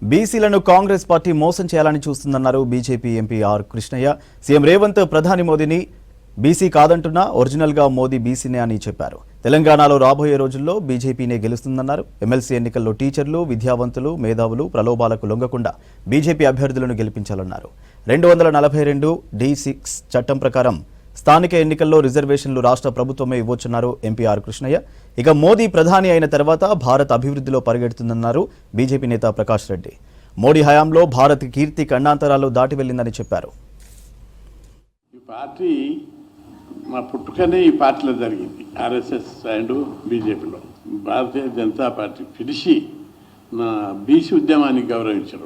బీసీలను కాంగ్రెస్ పార్టీ మోసం చేయాలని చూస్తుందన్నారు BJP MP R Krishnaiah. CM Revanth ప్రధాని మోదీని బీసీ కాదంటున్నా ఒరిజినల్గా మోదీ బీసీనే అని చెప్పారు. తెలంగాణలో రాబోయే రోజుల్లో బీజేపీనే గెలుస్తుందన్నారు. ఎమ్మెల్సీ ఎన్నికల్లో టీచర్లు, విద్యావంతులు, మేధావులు ప్రలోభాలకు లొంగకుండా బీజేపీ అభ్యర్థులను గెలిపించాలన్నారు. 242(d)(6) చట్టం ప్రకారం స్థానిక ఎన్నికల్లో రిజర్వేషన్లు రాష్ట్ర ప్రభుత్వమే ఇవ్వొచ్చన్నారు ఎంపీ ఆర్ కృష్ణయ్య. ఇక మోదీ ప్రధాని అయిన తర్వాత భారత్ అభివృద్ధిలో పరిగెడుతుందన్నారు బీజేపీ నేత ప్రకాష్ రెడ్డి. మోడీ హయాంలో భారత్ కీర్తి ఖండాంతరాలు దాటి వెళ్లిందని చెప్పారు. ఈ పార్టీ మా పుట్టుకనే ఈ పార్టీలో జరిగింది, ఆర్ఎస్ఎస్ అండ్ బీజేపీలో. భారతీయ జనతా పార్టీ పిలిచి నా బీసీ ఉద్యమాన్ని గౌరవించారు.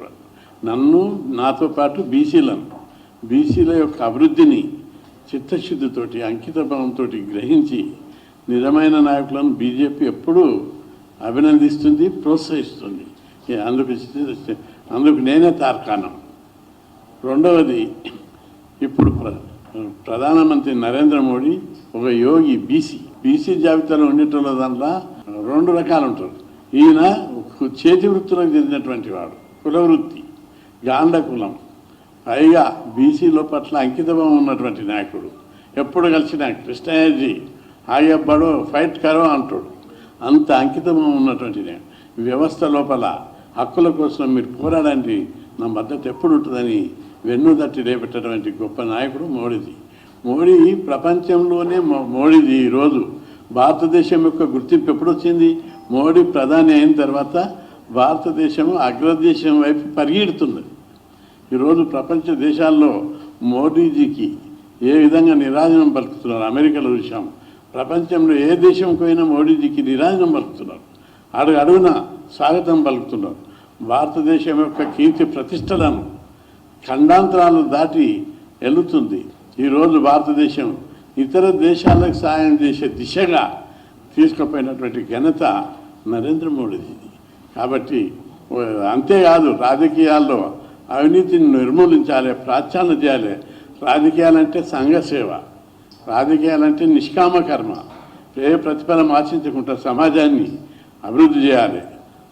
నన్ను, నాతో పాటు బీసీల యొక్క అభివృద్ధిని చిత్తశుద్ధితోటి, అంకితభావంతో గ్రహించి నిజమైన నాయకులను బీజేపీ ఎప్పుడూ అభినందిస్తుంది, ప్రోత్సహిస్తుంది. అందుకు నేనే తార్కాణం. రెండవది, ఇప్పుడు ప్రధానమంత్రి నరేంద్ర మోడీ ఒక యోగి. బీసీ జాబితాలో ఉండేటోళ్ళ దాంట్లో 2 రకాలు ఉంటారు. ఈయన చేతి వృత్తులకు చెందినటువంటి వాడు, కులవృత్తి, గాంధ కులం, పైగా బీసీల పట్ల అంకితభావం ఉన్నటువంటి నాయకుడు. ఎప్పుడు కలిసిన కృష్ణయ్యజీ ఆగే బడో ఫైట్ కరో అంటాడు. అంత అంకితభావం ఉన్నటువంటి వ్యవస్థ లోపల హక్కుల కోసం మీరు పోరాడండి, నా మద్దతు ఎప్పుడు ఉంటుందని వెన్నుదట్టి రేపెట్టటువంటి గొప్ప నాయకుడు మోడీ. ప్రపంచంలోనే మోడీది ఈరోజు భారతదేశం యొక్క గుర్తింపు ఎప్పుడు వచ్చింది? మోడీ ప్రధాని అయిన తర్వాత భారతదేశం అగ్రదేశం వైపు పరిగెడుతుంది. ఈరోజు ప్రపంచ దేశాల్లో మోడీజీకి ఏ విధంగా నిరాజనం పలుకుతున్నారు అమెరికాలో చూసాం. ప్రపంచంలో ఏ దేశంకి పోయినా మోడీజీకి నిరాజనం పలుకుతున్నారు, అడుగున స్వాగతం పలుకుతున్నారు. భారతదేశం యొక్క కీర్తి ప్రతిష్టలను ఖండాంతరాలు దాటి వెళుతుంది. ఈరోజు భారతదేశం ఇతర దేశాలకు సాయం చేసే దిశగా తీసుకుపోయినటువంటి ఘనత నరేంద్ర మోడీది. కాబట్టి అంతేకాదు, రాజకీయాల్లో అవినీతిని నిర్మూలించాలి, ప్రాచ్యాలన చేయాలి. రాజకీయాలంటే సంఘసేవ, రాజకీయాలంటే నిష్కామ కర్మ. ఏ ప్రతిఫలం ఆశించకుండా సమాజాన్ని అభివృద్ధి చేయాలి.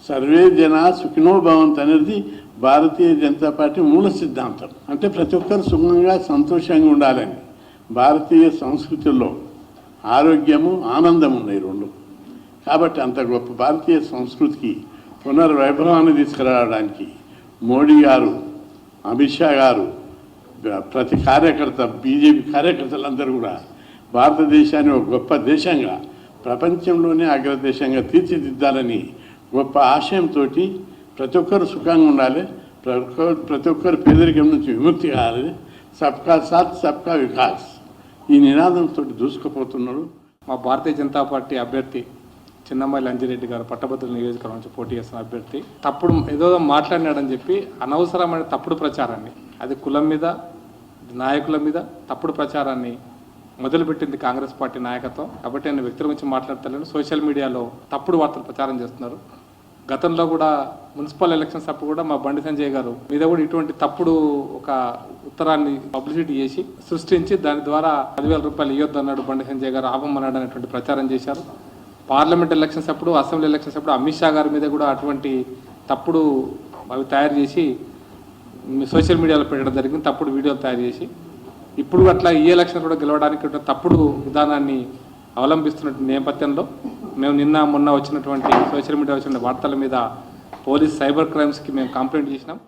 సర్వే జన సుఖినో భవంతు అనేది భారతీయ జనతా పార్టీ మూల సిద్ధాంతం. అంటే ప్రతి ఒక్కరు సుఖంగా, సంతోషంగా ఉండాలని. భారతీయ సంస్కృతిలో ఆరోగ్యము, ఆనందం ఉన్నాయి 2. కాబట్టి అంత గొప్ప భారతీయ సంస్కృతికి పునర్వైభవాన్ని తీసుకురావడానికి మోడీ గారు, అమిత్ షా గారు, ప్రతి కార్యకర్త, బీజేపీ కార్యకర్తలందరూ కూడా భారతదేశాన్ని ఒక గొప్ప దేశంగా, ప్రపంచంలోనే అగ్రదేశంగా తీర్చిదిద్దాలని గొప్ప ఆశయంతో ప్రతి ఒక్కరు సుఖంగా ఉండాలి, ప్రతి ఒక్కరు పేదరికం నుంచి విముక్తి కావాలి, సబ్కా సాత్ సబ్కా వికాస్ ఈ నినాదంతో దూసుకుపోతున్నాడు. మా భారతీయ జనతా పార్టీ అభ్యర్థి చిన్నమ్మాయి అంజిరెడ్డి గారు పట్టభద్రుల నియోజకవర్గం నుంచి పోటీ చేస్తున్న అభ్యర్థి తప్పుడు ఏదో మాట్లాడినాడని చెప్పి అనవసరమైన తప్పుడు ప్రచారాన్ని, అది కులం మీద, నాయకుల మీద తప్పుడు ప్రచారాన్ని మొదలుపెట్టింది కాంగ్రెస్ పార్టీ నాయకత్వం. కాబట్టి నేను వ్యక్తుల గురించి మాట్లాడతలేను. సోషల్ మీడియాలో తప్పుడు వార్తలు ప్రచారం చేస్తున్నారు. గతంలో కూడా మున్సిపల్ ఎలక్షన్స్ అప్పుడు కూడా మా బండి సంజయ్ గారు మీద కూడా ఇటువంటి తప్పుడు ఒక ఉత్తరాన్ని పబ్లిసిటీ చేసి సృష్టించి దాని ద్వారా 10,000 రూపాయలు ఇవ్వద్దు అన్నాడు బండి సంజయ్ గారు, ఆపమన్నాడు అనేటువంటి ప్రచారం చేశారు. పార్లమెంట్ ఎలక్షన్స్ అప్పుడు, అసెంబ్లీ ఎలక్షన్స్ అప్పుడు అమిత్ షా గారి మీద కూడా అటువంటి తప్పుడు అవి తయారు చేసి సోషల్ మీడియాలో పెట్టడం జరిగింది, తప్పుడు వీడియోలు తయారు చేసి. ఇప్పుడు అట్లా ఈ ఎలక్షన్ కూడా గెలవడానికి తప్పుడు విధానాన్ని అవలంబిస్తున్న నేపథ్యంలో మేము మొన్న వచ్చినటువంటి సోషల్ మీడియా వచ్చిన వార్తల మీద పోలీస్ సైబర్ క్రైమ్స్కి మేము కంప్లైంట్ చేసినాం.